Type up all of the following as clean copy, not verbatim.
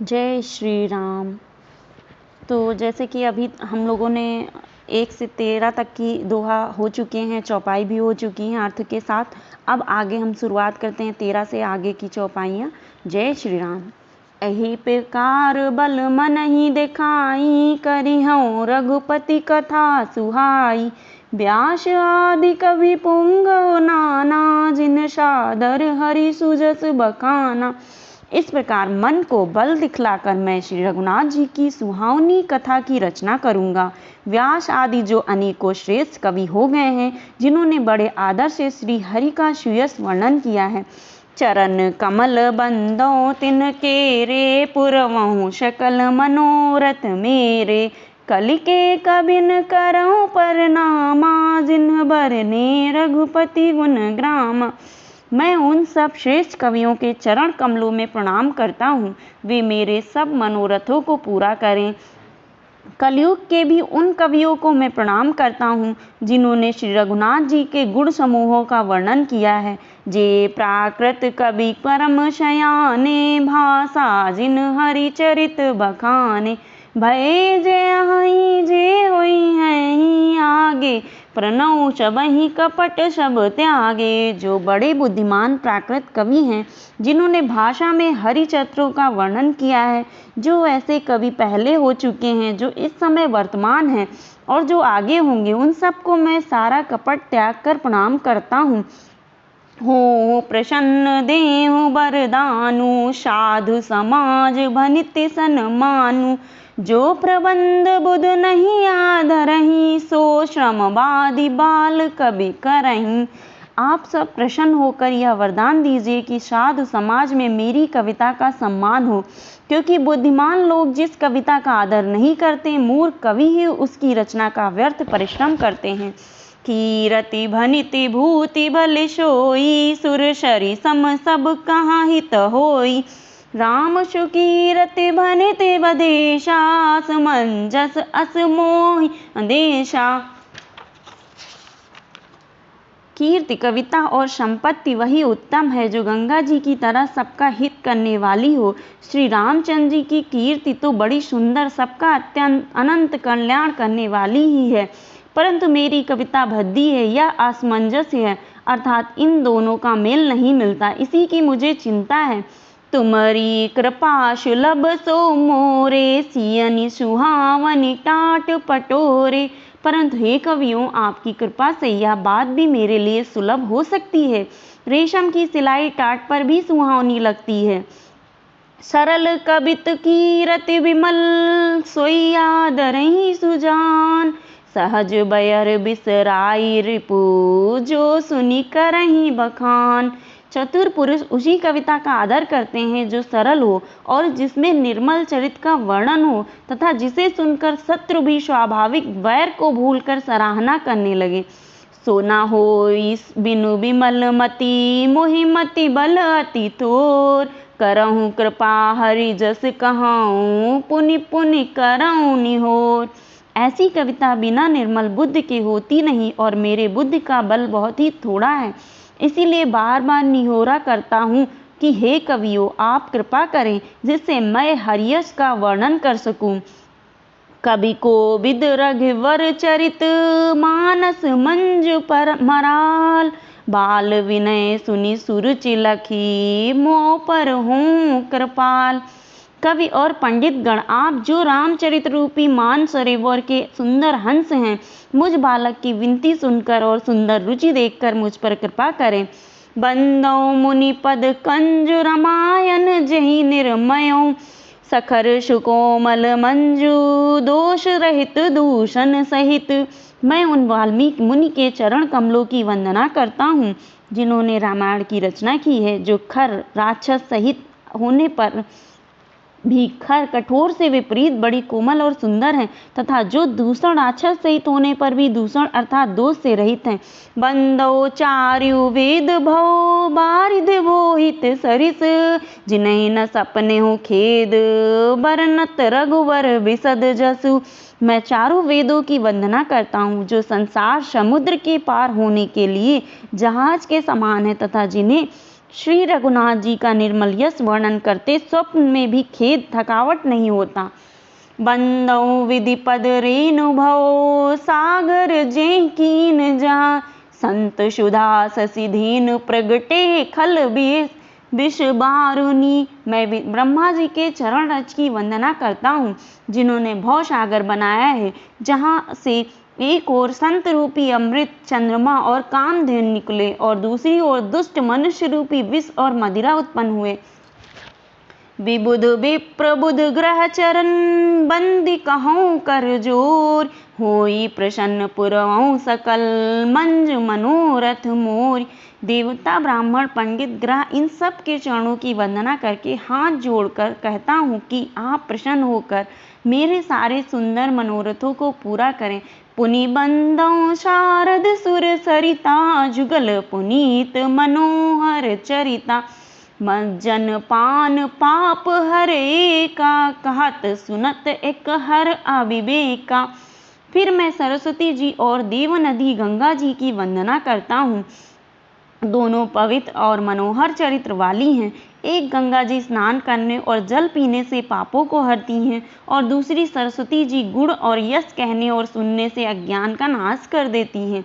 जय श्री राम। तो जैसे कि अभी हम लोगों ने 1 से 13 तक की दोहा हो चुके हैं, चौपाई भी हो चुकी हैं अर्थ के साथ। अब आगे हम शुरुआत करते हैं 13 से आगे की चौपाइयाँ। जय श्री राम। एही प्रकार बल मनहि देखाई, करिहउँ रघुपति कथा सुहाई। व्यास आदि कवि पुंगव नाना, जिन सादर हरि सुजस बखाना। इस प्रकार मन को बल दिखलाकर मैं श्री रघुनाथ जी की सुहावनी कथा की रचना करूंगा। व्यास आदि जो अनेकों श्रेष्ठ कवि हो गए हैं, जिन्होंने बड़े आदर से श्री हरि का सुयश वर्णन किया है। चरण कमल बंदो तिनके रे, पुरवहु सकल मनोरथ मेरे। कलिके कबिन करऊं परनामा, जिन्ह बरने रघुपति गुण ग्राम। मैं उन सब श्रेष्ठ कवियों के चरण कमलों में प्रणाम करता हूँ, वे मेरे सब मनोरथों को पूरा करें। कलयुग के भी उन कवियों को मैं प्रणाम करता हूँ, जिन्होंने श्री रघुनाथ जी के गुण समूहों का वर्णन किया है। जे प्राकृत कवि परम शयाने, भाषा जिन हरि चरित बखाने। भये जे हई जे होई हैं आगे, प्रणव सबहि कपट सब त्यागे। जो बड़े बुद्धिमान प्राकृत कवि हैं, जिन्होंने भाषा में हरि चरित्रों का वर्णन किया है, जो ऐसे कवि पहले हो चुके हैं, जो इस समय वर्तमान हैं और जो आगे होंगे, उन सबको मैं सारा कपट त्याग कर प्रणाम करता हूँ। हो प्रसन्न देहु बरदानु, साधु समाज भनित सन्मानु। जो प्रबंध बुध नहीं आधरहि, सो श्रमवादी बाल कवि करहीं। आप सब प्रसन्न होकर यह वरदान दीजिए कि साधु समाज में मेरी कविता का सम्मान हो, क्योंकि बुद्धिमान लोग जिस कविता का आदर नहीं करते, मूर्ख कवि ही उसकी रचना का व्यर्थ परिश्रम करते हैं। कीरति भनिति भूति बल सोई, सुर सरि सम सब कहाँ हित होई। राम सुकीरति भनिति बदेशा, समंजस अस मोहि देशा। कीर्ति, कविता और संपत्ति वही उत्तम है जो गंगा जी की तरह सबका हित करने वाली हो। श्री रामचंद्र जी की कीर्ति तो बड़ी सुंदर, सबका अत्यंत अनंत कल्याण करने वाली ही है, परंतु मेरी कविता भद्दी है या असमंजस्य है, अर्थात इन दोनों का मेल नहीं मिलता। इसी की मुझे चिंता है। तुम्हारी कृपा सुलभ सो मोरे, सियनि सुहावनी टाट पटोरे। परंतु हे कवियों, आपकी कृपा से यह बात भी मेरे लिए सुलभ हो सकती है। रेशम की सिलाई टाट पर भी सुहावनी लगती है। सरल कवित कीरति विमल, सोई आदरहि सुजान। सहज बयर बिसराई रिपु, जो सुनी करहि बखान। चतुर पुरुष उसी कविता का आदर करते हैं जो सरल हो और जिसमें निर्मल चरित्र का वर्णन हो, तथा जिसे सुनकर शत्रु भी स्वाभाविक वैर को भूलकर सराहना करने लगे। सोना होई बिनु विमल मति, मोहि मति बल अति थोर। करहूँ कृपा हरि जस कहाऊँ, पुनि पुनि करऊँ निहोर। ऐसी कविता बिना निर्मल बुद्धि के होती नहीं और मेरे बुद्धि का बल बहुत ही थोड़ा है। इसीलिए बार बार निहोरा करता हूँ कि हे कवियों, आप कृपा करें जिससे मैं हरियश का वर्णन कर सकूं। कवि कोविद रघुवर चरित, मानस मंजु पर मराल। बाल विनय सुनि सुरुचि लखी, मोह पर हूँ कृपाल। कवि और पंडित गण, आप जो रामचरित रूपी मान सरोवर के सुंदर हंस हैं, मुझ बालक की विनती सुनकर और सुंदर रुचि देखकर मुझ पर कृपा करें। बंदौ मुनि पद कंजु रामायण, जहि निर्मयों। सखर सुकोमल मंजू, दोष रहित दूषण सहित। मैं उन वाल्मीकि मुनि के चरण कमलों की वंदना करता हूँ, जिन्होंने रामायण की रचना की है, जो खर राक्षस सहित होने पर भी खर कठोर से विपरीत बड़ी कोमल और सुंदर हैं, तथा जो दूषण राक्षस सहित होने पर भी दूषण अर्थात दोष से रहित हैं। बंदो चार्यु वेद भव, बारिध बोहित सरिस। जिन्हें न सपने हो खेद, बरनत रघुवर विशद जसु। मैं चारों वेदों की वंदना करता हूँ, जो संसार समुद्र के पार होने के लिए जहाज के समान है, तथा जिन्हें श्री रघुनाथ जी का निर्मल यश वर्णन करते स्वप्न में भी खेद थकावट नहीं होता। बंदौ विधि पद रेणु भव सागर जे कीन जा, संत सुधा शशि धीन प्रगटे खल विष बारुनी। मैं ब्रह्मा जी के चरण रज की वंदना करता हूँ, जिन्होंने भव सागर बनाया है, जहाँ से एक ओर संत रूपी अमृत चंद्रमा और कामधेनु निकले और दूसरी ओर दुष्ट मनुष्य रूपी विष और मदिरा उत्पन्न हुए। विबुध विप्रबुध ग्रह चरण बंदी कहूँ कर जोर, होई प्रसन्न पुरवऊँ सकल मंज मनोरथ मोर। देवता ब्राह्मण पंडित ग्रह इन सब के चरणों की वंदना करके हाथ जोड़कर कहता हूँ कि आप प्रसन्न होकर मेरे सारे सुंदर मनोरथों को पूरा करें। पुनि बंदौ शारद सुर सरिता, जुगल पुनीत मनोहर चरिता। मज्जन पान पाप हरे का, कहत सुनत एक हर अविवेका। फिर मैं सरस्वती जी और देव नदी गंगा जी की वंदना करता हूँ। दोनों पवित्र और मनोहर चरित्र वाली हैं। एक गंगा जी स्नान करने और जल पीने से पापों को हरती हैं और दूसरी सरस्वती जी गुण और यश कहने और सुनने से अज्ञान का नाश कर देती हैं।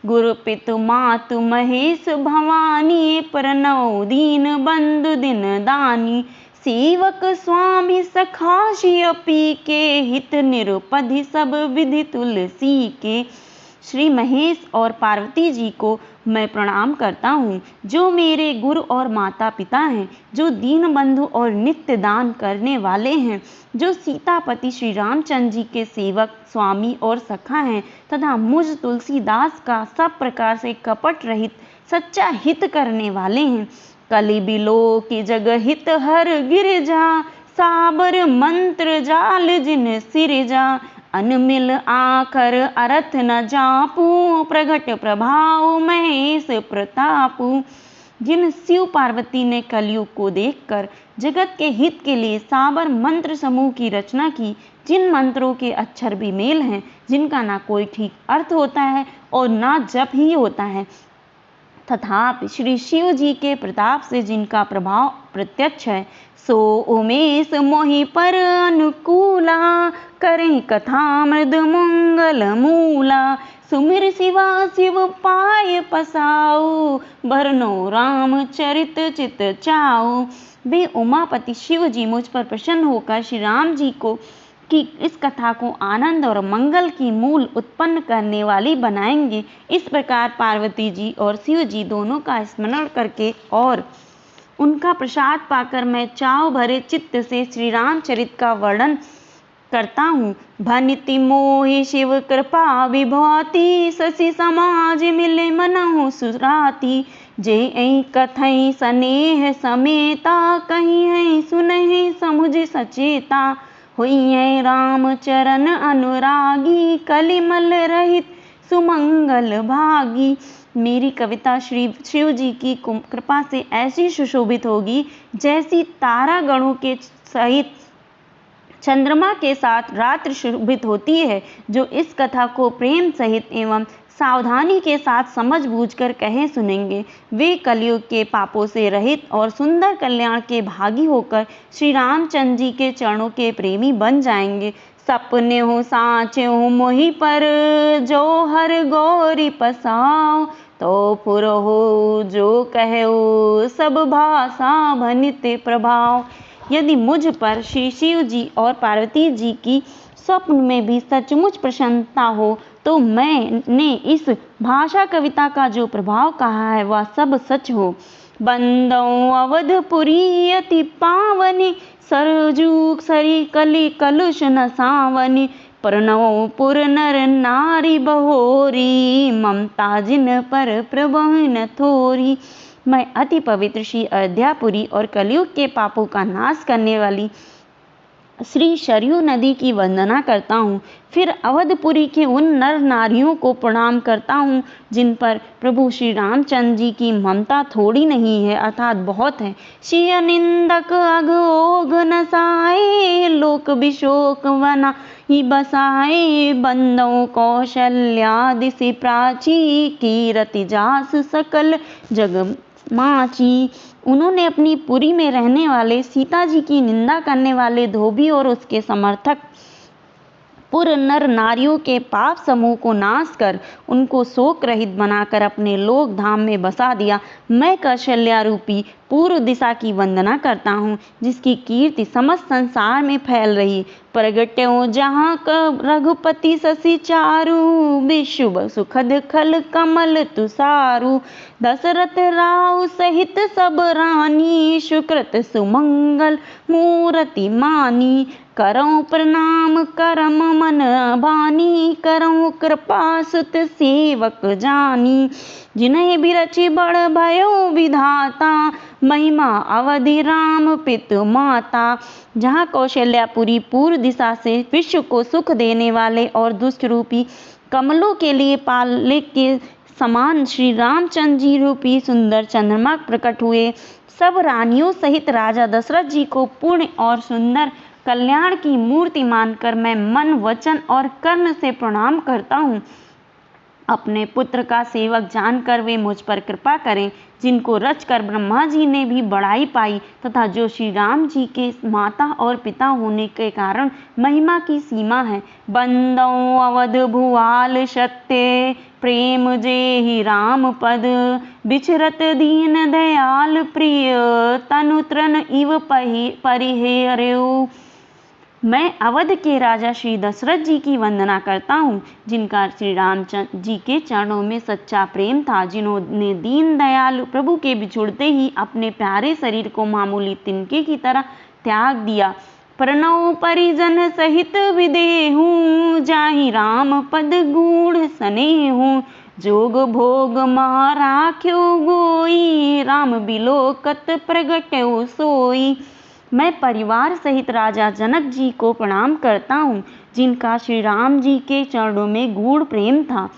गुरु पितु मातु महेश भवानी, प्रणव दीन बंधु दिन दानी। सेवक स्वामी सखाशी अपी के, हित निरुपधि सब विधि तुलसी के। श्री महेश और पार्वती जी को मैं प्रणाम करता हूँ, जो मेरे गुरु और माता पिता हैं, जो दीन बंधु और नित्य दान करने वाले हैं, जो सीतापति श्री रामचंद्र जी के सेवक स्वामी और सखा हैं, तथा मुझ तुलसीदास का सब प्रकार से कपट रहित सच्चा हित करने वाले हैं। कलि बिलो की जग हित हर गिरजा, साबर मंत्र जाल जिन सिरजा। अनमिल आखर अरथ न जापू, प्रगट प्रभाव महेश प्रतापू। जिन शिव पार्वती ने कलयुग को देखकर जगत के हित के लिए साबर मंत्र समूह की रचना की, जिन मंत्रों के अक्षर भी मेल हैं, जिनका ना कोई ठीक अर्थ होता है और ना जप ही होता है, तथापि श्री शिव जी के प्रताप से जिनका प्रभाव प्रत्यक्ष है, सो उमेश मोहि पर अनुकूला, करें कथा मृद मंगल मूला। सुमिर शिवा शिव पाय पसाऊ, बरनो राम चरित चित चाऊ। वे उमापति शिव जी मुझ पर प्रसन्न होकर श्री राम जी को कि इस कथा को आनंद और मंगल की मूल उत्पन्न करने वाली बनाएंगे। इस प्रकार पार्वती जी और शिव जी दोनों का स्मरण करके और उनका प्रसाद पाकर मैं चाव भरे चित्त से श्री रामचरित का वर्णन करता हूँ। भनिति मोहि शिव कृपा विभूति, शशि समाज मिले मनहु सुराती। जे ऐ कथई स्नेह समेता, कहीं है सुनहि समुझ सचेता। हुई राम चरण अनुरागी, कलिमल रहित सुमंगल भागी। मेरी कविता श्री शिव जी की कृपा से ऐसी सुशोभित होगी जैसी तारा गणों के सहित चंद्रमा के साथ रात्रि शोभित होती है। जो इस कथा को प्रेम सहित एवं सावधानी के साथ समझ बूझकर कहे सुनेंगे, वे कलयुग के पापों से रहित और सुंदर कल्याण के भागी होकर श्री रामचंद्र जी के चरणों के प्रेमी बन जाएंगे। सपने हो साचे हो मोहि पर, जो हर गौरी पसाओ। तो पुर हो जो कहो, सब भाषा भनित प्रभाव। यदि मुझ पर श्री शिव जी और पार्वती जी की स्वप्न में भी सचमुच प्रसन्नता हो, तो मैंने इस भाषा कविता का जो प्रभाव कहा है वह सब सच हो। बंदौ अवधपुरी अति पावनी, सरजूक सरी कली कलुष न सावनी। प्रणव पुर नर नारी बहोरी, ममता जिन पर प्रभु न थोरी। मैं अति पवित्र श्री अयोध्यापुरी और कलयुग के पापों का नाश करने वाली श्री सरयू नदी की वंदना करता हूँ। फिर अवधपुरी के उन नर नारियों को प्रणाम करता हूँ जिन पर प्रभु श्री रामचंद्र जी की ममता थोड़ी नहीं है अर्थात बहुत है। शिय निंदक अघोघ नसाए, लोक विशोक वना ही बसाए। बंदौ कौशल्या से प्राची, कीरति जास सकल जग माची। उन्होंने अपनी पुरी में रहने वाले सीता जी की निंदा करने वाले धोबी और उसके समर्थक पुर नर नारियों के पाप समूह को नाश कर उनको शोक रहित बनाकर अपने लोक धाम में बसा दिया। मैं कौशल्या रूपी पूर्व दिशा की वंदना करता हूँ, जिसकी कीर्ति समस्त संसार में फैल रही। प्रगट्यो जहाँ रघुपति शशि चारु, विशुभ सुखद खल कमल तुषारु। दशरथ राव सहित सब रानी, सुकृत सुमंगल मूर्ति मानी। करऊँ प्रणाम करम मन बानी, करऊँ कृपा सुत सेवक जानी। जिन्हें बिरचि बड़ भयो विधाता, महिमा अवधि राम पितु माता। जहाँ कौशल्यापुरी पूर्व दिशा से विश्व को सुख देने वाले और दुष्ट रूपी कमलों के लिए पाले के समान श्री रामचंद्र जी रूपी सुंदर चंद्रमा प्रकट हुए, सब रानियों सहित राजा दशरथ जी को पूर्ण और सुंदर कल्याण की मूर्ति मानकर मैं मन वचन और कर्म से प्रणाम करता हूँ। अपने पुत्र का सेवक जानकर वे मुझ पर कृपा करें, जिनको रचकर ब्रह्मा जी ने भी बड़ाई पाई तथा जो श्री राम जी के माता और पिता होने के कारण महिमा की सीमा है। बंदौ अवध भुआल सत्य, प्रेम जे ही राम पद। बिछरत दीन दयाल प्रिय, तनु तृण इव परिहेरऊ। मैं अवध के राजा श्री दशरथ जी की वंदना करता हूँ, जिनका श्री रामचंद्र जी के चरणों में सच्चा प्रेम था, जिन्होंने दीन दयाल प्रभु के बिछुड़ते ही अपने प्यारे शरीर को मामूली तिनके की तरह त्याग दिया। प्रणव परिजन सहित विदेहू, जाहि राम पद गूढ़ स्नेहू। जोग भोग मह राख्यो गोई, राम बिलोकत प्रगट्यो सोई। मैं परिवार सहित राजा जनक जी को प्रणाम करता हूँ, जिनका श्री राम जी के चरणों में गूढ़ प्रेम था,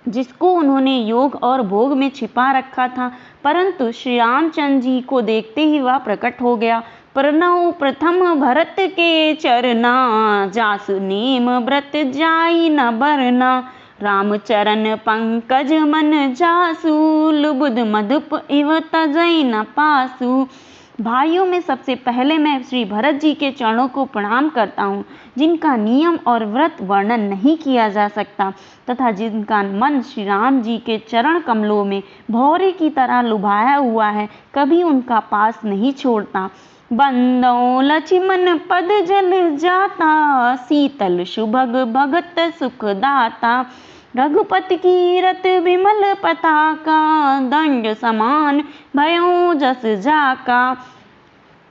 जिसको उन्होंने योग और भोग में छिपा रखा था, परंतु श्री रामचंद्र जी को देखते ही वह प्रकट हो गया। प्रणव प्रथम भरत के चरना, जासु नेम व्रत जाई न बरना। राम चरण पंकज मन जासु, लुबुध मधुप इव तजई न पासु। भाइयों में सबसे पहले मैं श्री भरत जी के चरणों को प्रणाम करता हूँ, जिनका नियम और व्रत वर्णन नहीं किया जा सकता तथा जिनका मन श्री राम जी के चरण कमलों में भौरे की तरह लुभाया हुआ है, कभी उनका पास नहीं छोड़ता। बंदौ लक्ष्मण पद जल जाता, शीतल सुभग भगत सुखदाता। रघुपति कीरत विमल पताका, दंड समान भयो जस जाका।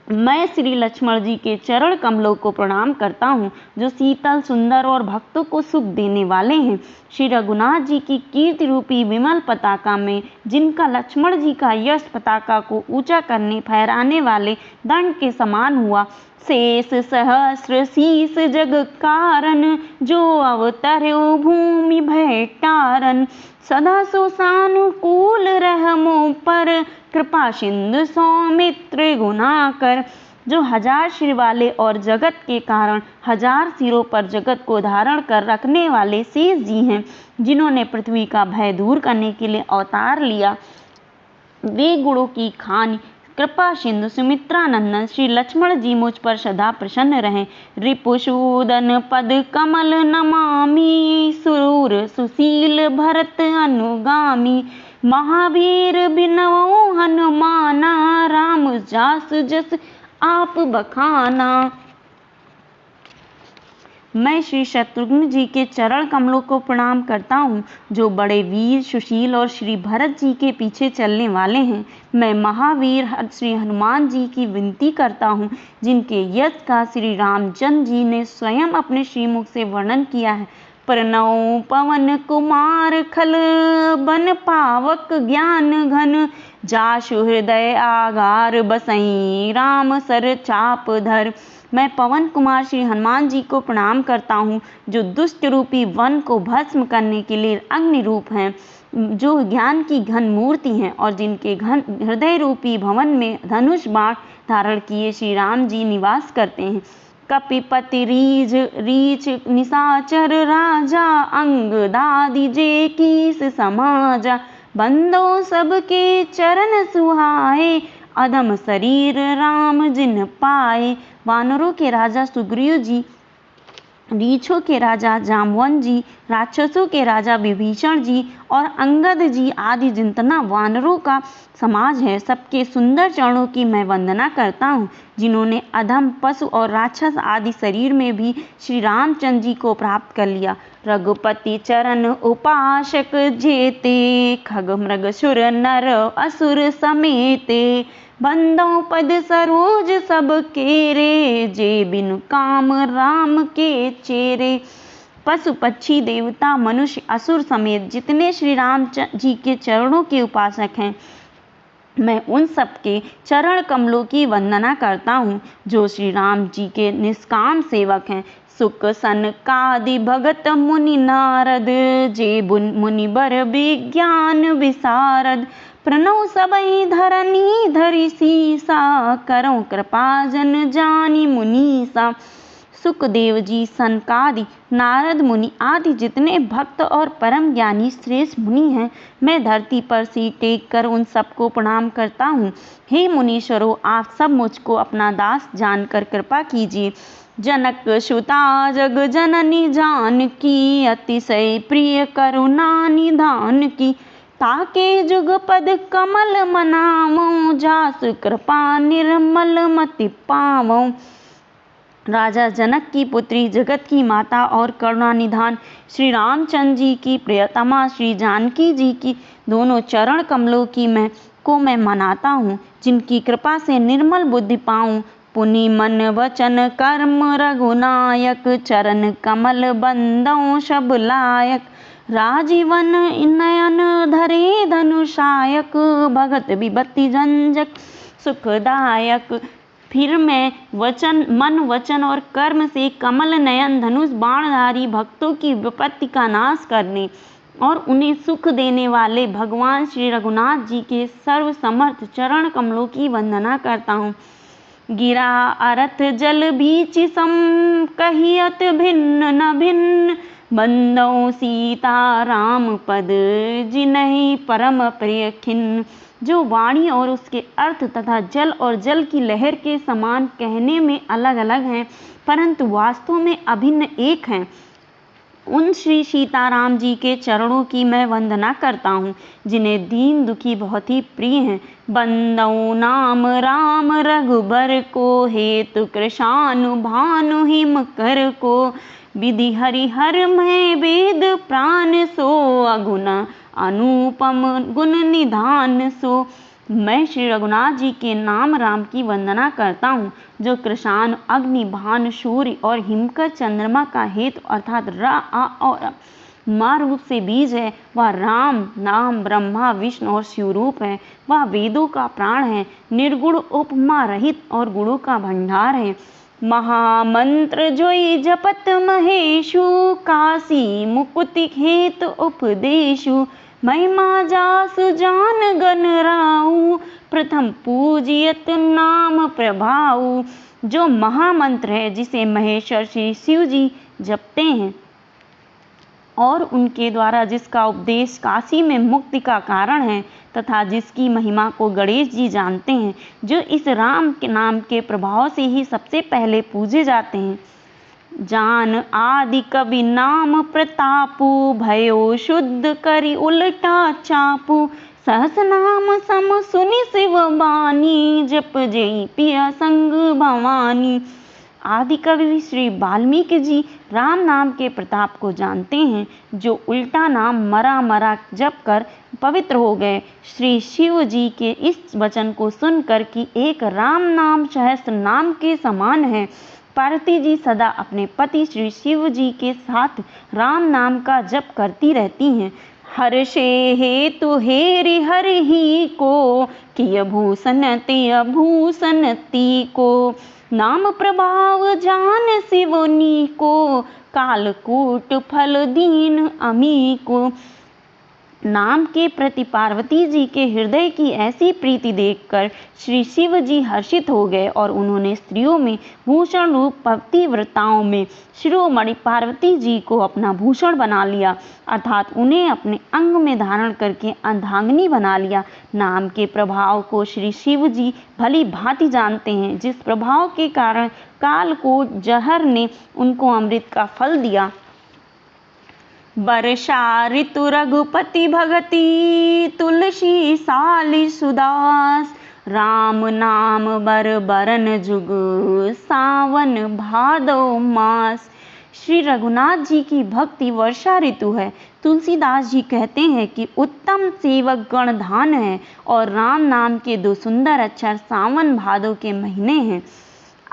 मैं श्री लक्ष्मण जी के चरण कमलों को प्रणाम करता हूँ, जो शीतल सुंदर और भक्तों को सुख देने वाले हैं। श्री रघुनाथ जी की कीर्ति रूपी विमल पताका में, जिनका लक्ष्मण जी का यश पताका को ऊंचा करने फहराने वाले दंड के समान हुआ। शेष सहस्र शीस जग कारण, जो अवतर्यो भूमि भय तारन। सदा सो सानुकूल रहमो पर, कृपा सिंधु सौमित्र गुणाकर। जो हजार सिर वाले और जगत के कारण हजार सिरों पर जगत को धारण कर रखने वाले शेष जी हैं, जिन्होंने पृथ्वी का भय दूर करने के लिए अवतार लिया। वे गुणों की खान कृपा सिंधु सुमित्रा नंदन श्री लक्ष्मण जी मुझ पर सदा प्रसन्न रहें। रिपुसूदन पद कमल नमामि, सुरूर सुशील भरत अनुगामी। महावीर बिनवो हनुमाना, राम जासु जस आप बखाना। मैं श्री शत्रुघ्न जी के चरण कमलों को प्रणाम करता हूँ, जो बड़े वीर सुशील और श्री भरत जी के पीछे चलने वाले हैं। मैं महावीर श्री हनुमान जी की विनती करता हूँ, जिनके यश का श्री रामचंद्र जी ने स्वयं अपने श्रीमुख से वर्णन किया है। प्रणव पवन कुमार खल, बन पावक ज्ञान घन। जासु हृदय आगार बसई, राम सर चाप धर। मैं पवन कुमार श्री हनुमान जी को प्रणाम करता हूँ, जो दुष्ट रूपी वन को भस्म करने के लिए अग्नि रूप हैं, जो ज्ञान की घन मूर्ति हैं और जिनके घन हृदय रूपी भवन में धनुष बाण धारण किए श्री राम जी निवास करते हैं। कपिपति रीझ रीछ निशाचर राजा, अंग दादि जे कीस समाजा। बंदो सबके चरण सुहाए, अधम शरीर राम जिन पाए। वानरों के राजा सुग्रीव जी, रीछों के राजा जामवन जी, राक्षसों के राजा विभीषण जी और अंगद जी आदि जितना वानरों का समाज है, सबके सुंदर चरणों की मैं वंदना करता हूँ, जिन्होंने अधम पशु और राक्षस आदि शरीर में भी श्री रामचंद्र जी को प्राप्त कर लिया। रघुपति चरण उपासक जेते, खग मृग सुर नर असुर समेते। बंदों पद सरोज सब केरे, जे बिनु काम राम के चेरे। पशु पक्षी देवता मनुष्य असुर समेत जितने श्री राम जी के चरणों के उपासक हैं, मैं उन सब के चरण कमलों की वंदना करता हूँ, जो श्री राम जी के निष्काम सेवक हैं। सुख सनकादि भगत मुनि नारद, जे मुनि बर विज्ञान विशारद। प्रणव सबई धरनी धरि सीसा, करो कृपा जन जानी मुनीसा। सुखदेव जी, सनकादि, नारद मुनि आदि जितने भक्त और परम ज्ञानी श्रेष्ठ मुनि हैं, मैं धरती पर सिर टेक कर उन सबको प्रणाम करता हूँ। हे मुनीश्वरों, आप सब मुझको अपना दास जानकर कृपा कीजिए। जनक सुता जग जननी जानकी, अतिशय प्रिय करुणा निधान की। ताके जुग पद कमल मनावो, जासु कृपा निर्मल मति पावो। राजा जनक की पुत्री, जगत की माता और करुणा निधान श्री रामचंद्र जी की प्रियतमा श्री जानकी जी की दोनों चरण कमलों की मैं मनाता हूँ, जिनकी कृपा से निर्मल बुद्धि पाऊँ। पुनि मन वचन कर्म रघुनायक, चरण कमल बंदों सब लायक। राजीवन नयन धरे धनुषायक, भगत विपत्ति जंजक सुखदायक। फिर मैं मन वचन और कर्म से कमल नयन धनुष बाणधारी भक्तों की विपत्ति का नाश करने और उन्हें सुख देने वाले भगवान श्री रघुनाथ जी के सर्व समर्थ चरण कमलों की वंदना करता हूँ। गिरा अरथ जल बीच सम, कहियत भिन्न न भिन्न। बंदो सीता राम पद, जिन्हि परम प्रिय खिन्न। जो वाणी और उसके अर्थ तथा जल और जल की लहर के समान कहने में अलग अलग हैं, परंतु वास्तव में अभिन्न एक हैं, उन श्री सीताराम जी के चरणों की मैं वंदना करता हूँ, जिन्हें दीन दुखी बहुत ही प्रिय हैं। बंदौ नाम राम रघुबर को, हेतु कृशानु भानु हिम कर को। विधि हरिहर में वेद प्राण सो, अगुण अनुपम गुण निधान सो। मैं श्री रघुनाथ जी के नाम राम की वंदना करता हूँ, जो कृषाण अग्नि भानु सूर्य और हिमकर चंद्रमा का हेतु अर्थात र आ और मा रूप से बीज है। वह राम नाम ब्रह्मा विष्णु और शिव रूप है। वह वेदों का प्राण है, निर्गुण उपमा रहित और गुणों का भंडार है। महामंत्र जोई जपत महेशु, काशी मुकुति हेतु उपदेशु। महिमा जासु जान गण राऊ, प्रथम पूजियत नाम प्रभाऊ। जो महामंत्र है, जिसे महेश्वर श्री शिव जी जपते हैं और उनके द्वारा जिसका उपदेश काशी में मुक्ति का कारण है, तथा जिसकी महिमा को गणेश जी जानते हैं, जो इस राम के नाम के प्रभाव से ही सबसे पहले पूजे जाते हैं। जान आदि कवि नाम प्रतापु, भयो शुद्ध करी उल्टा चापू। सहस नाम सम सुनि शिव बानी, जप जई पिया संग भवानी। आदि कवि श्री वाल्मीकि जी राम नाम के प्रताप को जानते हैं, जो उल्टा नाम मरा मरा जप कर पवित्र हो गए। श्री शिव जी के इस वचन को सुनकर कि एक राम नाम सहस्त्र नाम के समान है, पार्वती जी सदा अपने पति श्री शिव जी के साथ राम नाम का जप करती रहती हैं। हर्षे हेतु हेरि हरि ही को, किय भूषण तिय भूषण ती को। नाम प्रभाव जान शिवनी को, कालकूट फल दीन अमी को। नाम के प्रति पार्वती जी के हृदय की ऐसी प्रीति देखकर श्री शिव जी हर्षित हो गए और उन्होंने स्त्रियों में भूषण रूप पतिव्रताओं में शिरोमणि पार्वती जी को अपना भूषण बना लिया, अर्थात उन्हें अपने अंग में धारण करके अर्धांगिनी बना लिया। नाम के प्रभाव को श्री शिव जी भली भांति जानते हैं, जिस प्रभाव के कारण काल को जहर ने उनको अमृत का फल दिया। वर्षा ऋतु रघुपति भगति तुलसी साली सुदास, राम नाम बर बरन जुग सावन भादो मास। श्री रघुनाथ जी की भक्ति वर्षा ऋतु है। तुलसीदास जी कहते हैं कि उत्तम सेवक गण धान है और राम नाम के दो सुंदर अक्षर सावन भादो के महीने हैं।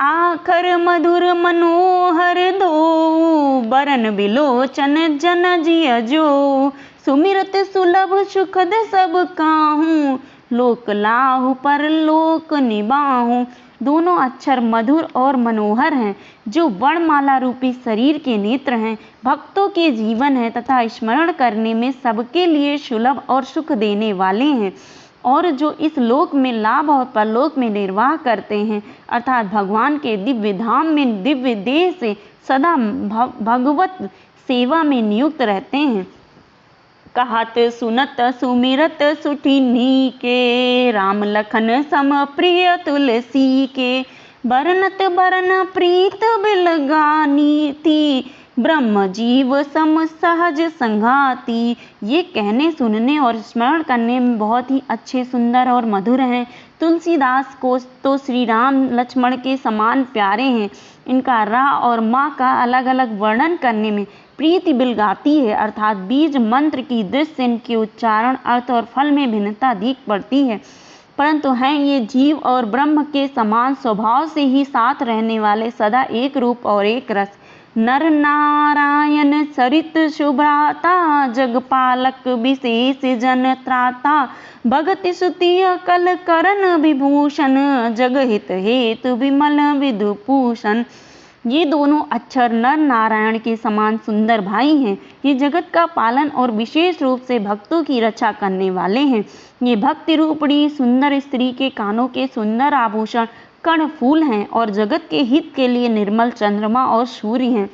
आखर मधुर मनोहर दो, बरन बिलोचन जन जिय जो, सुमिरत सुलभ सुखद सब काहू, लोक लाहु पर लोक निबाहु। दोनों अक्षर मधुर और मनोहर हैं, जो वर्णमाला रूपी शरीर के नेत्र हैं, भक्तों के जीवन है तथा स्मरण करने में सबके लिए सुलभ और सुख देने वाले हैं, और जो इस लोक में लाभ और परलोक में निर्वाह करते हैं, अर्थात भगवान के दिव्य धाम में दिव्य देह से सदा भगवत सेवा में नियुक्त रहते हैं। कहत सुनत सुमिरत सुठिनी के, राम लखन सम प्रिय तुलसी के, बरनत बरन प्रीत बिलगानी थी, ब्रह्म जीव सम सहज संघाती। ये कहने सुनने और स्मरण करने में बहुत ही अच्छे, सुंदर और मधुर हैं। तुलसीदास को तो श्री राम लक्ष्मण के समान प्यारे हैं। इनका रा और माँ का अलग अलग वर्णन करने में प्रीति बिलगाती है, अर्थात बीज मंत्र की दृष्टि से इनके उच्चारण, अर्थ और फल में भिन्नता दिख पड़ती है, परंतु हैं ये जीव और ब्रह्म के समान स्वभाव से ही साथ रहने वाले, सदा एक रूप और एक रस। नर नारायण सरित शुभ्राता, जगपालक विशेष जन त्राता, भगति सुति कल करण विभूषण, जगहित हेतु विमल विदुभूषण। ये दोनों अक्षर नर नारायण के समान सुंदर भाई हैं। ये जगत का पालन और विशेष रूप से भक्तों की रक्षा करने वाले हैं। ये भक्ति रूपणी सुंदर स्त्री के कानों के सुंदर आभूषण कर्ण फूल हैं और जगत के हित के लिए निर्मल चंद्रमा और सूर्य हैं।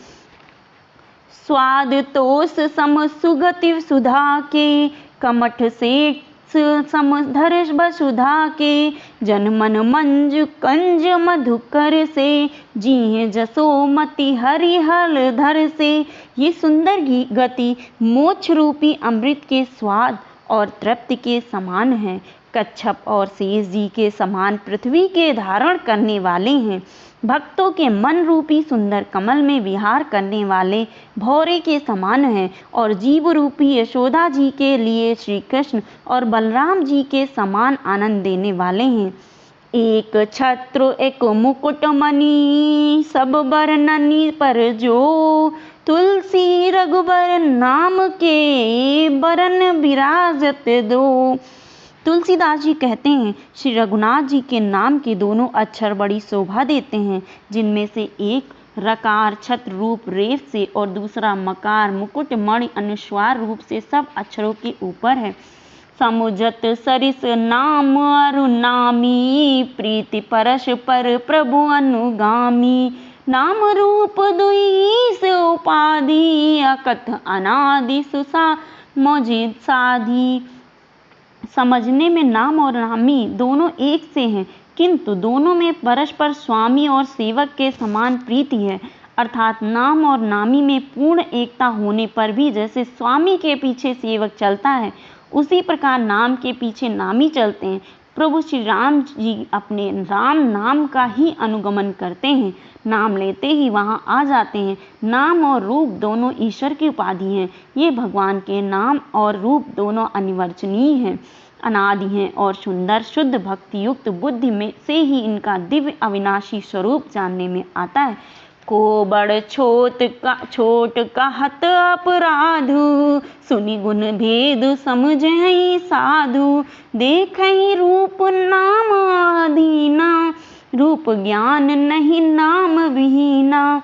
स्वाद तोष सम सुगति सुधा के, कमठ से समधर वसुधा के, जनमन मंजु कंज मधुकर से, जीह जसोमति हरिहर धर से। ये सुंदर गति मोक्ष रूपी अमृत के स्वाद और तृप्ति के समान है। कच्छप और शेष जी के समान पृथ्वी के धारण करने वाले हैं। भक्तों के मन रूपी सुंदर कमल में विहार करने वाले भौरे के समान हैं और जीव रूपी यशोदा जी के लिए श्री कृष्ण और बलराम जी के समान आनंद देने वाले हैं। एक छत्र एक मुकुट मणि, सब बरननी पर जो, तुलसी रघुबर नाम के, बरन विराजत दो। तुलसीदास जी कहते हैं श्री रघुनाथ जी के नाम के दोनों अक्षर बड़ी शोभा देते हैं, जिनमें से एक रकार छत्र रूप रेफ से और दूसरा मकार मुकुट मणि अनुस्वार रूप से सब अक्षरों के ऊपर है। समुजत सरिस नाम अरुनामी, प्रीति परश पर प्रभु अनुगामी, नाम रूप दुईस उपाधि, अकथ अनादि सुसा मौजिद साधी। समझने में नाम और नामी दोनों एक से हैं, किंतु दोनों में परस्पर स्वामी और सेवक के समान प्रीति है, अर्थात नाम और नामी में पूर्ण एकता होने पर भी जैसे स्वामी के पीछे सेवक चलता है, उसी प्रकार नाम के पीछे नामी चलते हैं। प्रभु श्री राम जी अपने राम नाम का ही अनुगमन करते हैं, नाम लेते ही वहाँ आ जाते हैं। नाम और रूप दोनों ईश्वर की उपाधि हैं। ये भगवान के नाम और रूप दोनों अनिवर्चनीय हैं, अनादि हैं और सुंदर शुद्ध भक्ति युक्त बुद्धि में से ही इनका दिव्य अविनाशी स्वरूप जानने में आता है। को बड़ छोट कहत अपराधु, सुनि गुण भेद समझहि साधु, देखहि रूप नाम अधीना, रूप ज्ञान नहीं नाम विहीना।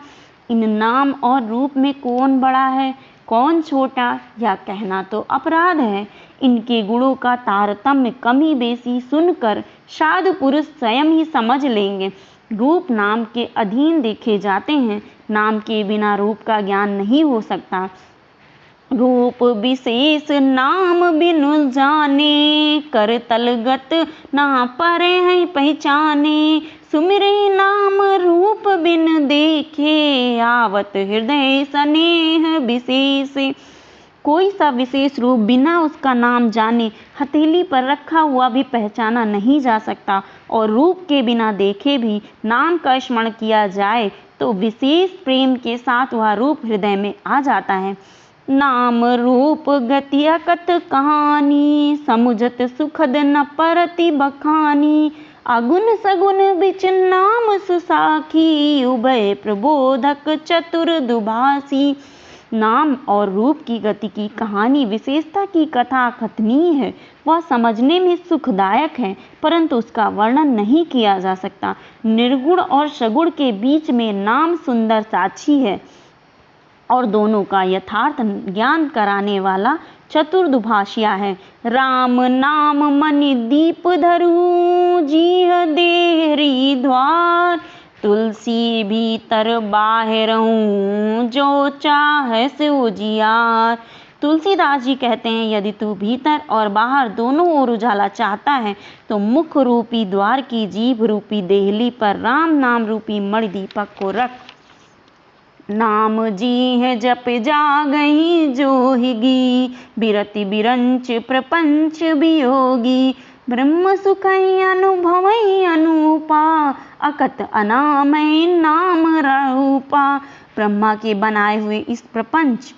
इन नाम और रूप में कौन बड़ा है, कौन छोटा, यह कहना तो अपराध है। इनके गुणों का तारतम्य कमी बेसी सुनकर साधु पुरुष स्वयं ही समझ लेंगे। रूप नाम के अधीन देखे जाते हैं, नाम के बिना रूप का ज्ञान नहीं हो सकता। रूप विशेष नाम बिनु जाने, कर तलगत ना परे है पहचाने। सुमिरे नाम रूप बिन देखे, आवत हृदय स्नेह विशेष। कोई सा विशेष रूप बिना उसका नाम जाने हथेली पर रखा हुआ भी पहचाना नहीं जा सकता, और रूप के बिना देखे भी नाम का स्मरण किया जाए तो विशेष प्रेम के साथ वह रूप हृदय में आ जाता है। नाम रूप गति अकथ कहानी, समुझत सुखद न परति बखानी। अगुन सगुन बिच नाम सुसाखी, उभय प्रबोधक चतुर दुभासी। नाम और रूप की गति की कहानी, विशेषता की कथा कथनीय है। वह समझने में सुखदायक है, परंतु उसका वर्णन नहीं किया जा सकता। निर्गुण और सगुण के बीच में नाम सुंदर साक्षी है और दोनों का यथार्थ ज्ञान कराने वाला चतुर्दुभाषिया है। राम नाम मनि दीप धरू, जीह देहरी द्वार। तुलसी भीतर बाहरहूँ, जो चाह से उजियार। तुलसीदास जी कहते हैं, यदि तू भीतर और बाहर दोनों ओर उजाला चाहता है तो मुख रूपी द्वार की जीभ रूपी देहली पर राम नाम रूपी मणि दीपक को रख। नाम जी है जप जागही जोहिगी, बिरति बिरंच प्रपंच वियोगी। ब्रह्म सुखई अनुभवई अनुपा, अकत अनामय नाम रूपा। ब्रह्मा के बनाए हुए इस प्रपंच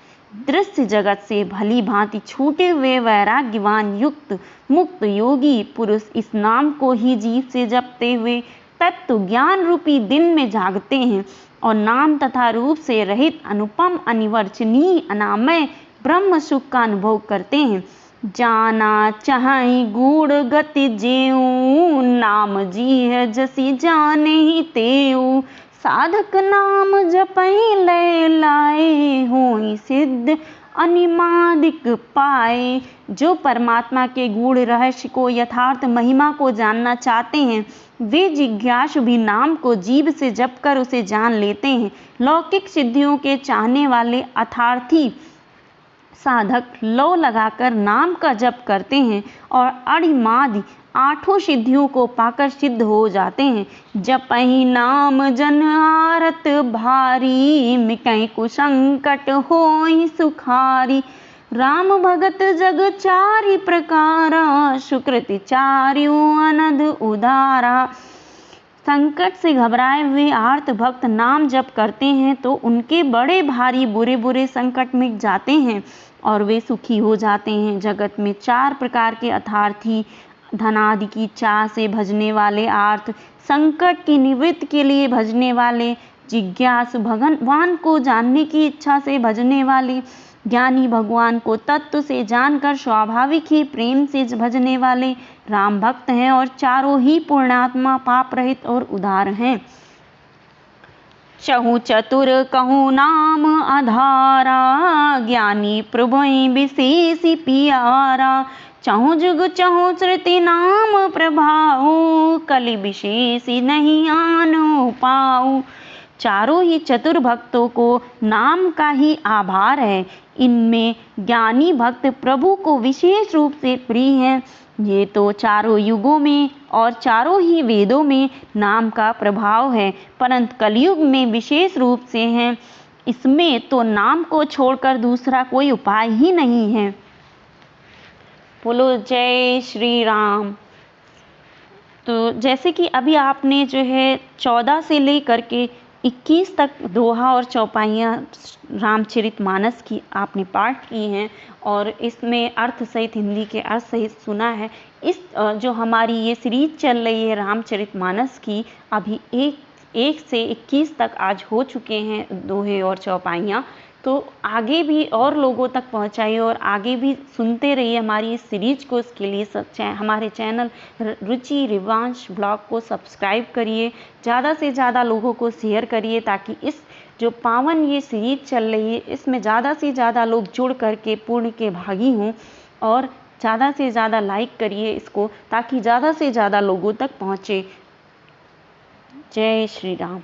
दृश्य जगत से भली भांति छूटे हुए वैराग्यवान युक्त मुक्त योगी पुरुष इस नाम को ही जीव से जपते हुए तत्व ज्ञान रूपी दिन में जागते हैं और नाम तथा रूप से रहित अनुपम अनिवर्चनीय अनामय ब्रह्म सुख का अनुभव करते हैं। जाना चाहि गूढ़ गति जेऊ, नाम जी है जसी जाने ही तेऊ। साधक नाम जपई लय लाए, होई सिद्ध अनिमादिक पाए। जो परमात्मा के गूढ़ रहस्य को, यथार्थ महिमा को जानना चाहते हैं, वे जिज्ञासु भी नाम को जीभ से जप कर उसे जान लेते हैं। लौकिक सिद्धियों के चाहने वाले अर्थार्थी साधक लौ लगाकर नाम का जप करते हैं और अणिमादि आठों सिद्धियों को पाकर सिद्ध हो जाते हैं। जपहि नाम जन आरत भारी, मिटै कुसंकट होई सुखारी। राम भगत जग चारि प्रकारा, सुकृति चार्यों अनध उदारा। संकट से घबराए हुए आर्त भक्त नाम जप करते हैं तो उनके बड़े भारी बुरे बुरे संकट मिट जाते हैं और वे सुखी हो जाते हैं। जगत में चार प्रकार के अर्थार्थी, धनादि की चाह से भजने वाले आर्त, संकट की निवृत्ति के लिए भजने वाले, जिज्ञासु भगवान को जानने की इच्छा से भजने वाले, ज्ञानी भगवान को तत्व से जानकर स्वाभाविक ही प्रेम से भजने वाले राम भक्त हैं और चारों ही पूर्णात्मा, पाप रहित और उदार हैं। चहु चतुर कहूँ नाम आधारा, ज्ञानी प्रभु विशेषी पियारा। चहु जुग चहु श्रुति नाम प्रभाऊ, कलि विशेषी नहीं आनो पाऊ। चारों ही चतुर भक्तों को नाम का ही आभार है। इनमें ज्ञानी भक्त प्रभु को विशेष रूप से प्रिय हैं। ये तो चारों युगों में और चारों ही वेदों में नाम का प्रभाव है, परंतु कलयुग में विशेष रूप से है। इसमें तो नाम को छोड़कर दूसरा कोई उपाय ही नहीं है। बोलो जय श्री राम। तो जैसे कि अभी आपने जो है 14 से लेकर के 21 तक दोहा और चौपाइयाँ रामचरितमानस की आपने पाठ की हैं और इसमें अर्थ सहित, हिंदी के अर्थ सहित सुना है। इस जो हमारी ये सीरीज चल रही है रामचरितमानस की, अभी 1 से 21 तक आज हो चुके हैं दोहे और चौपाइयाँ। तो आगे भी और लोगों तक पहुंचाइए और आगे भी सुनते रहिए हमारी इस सीरीज को। इसके लिए हमारे चैनल रुचि रिवांश ब्लॉग को सब्सक्राइब करिए, ज़्यादा से ज़्यादा लोगों को शेयर करिए, ताकि इस जो पावन ये सीरीज चल रही है इसमें ज़्यादा से ज़्यादा लोग जुड़ करके पुण्य के भागी हों। और ज़्यादा से ज़्यादा लाइक करिए इसको, ताकि ज़्यादा से ज़्यादा लोगों तक पहुँचे। जय श्री राम।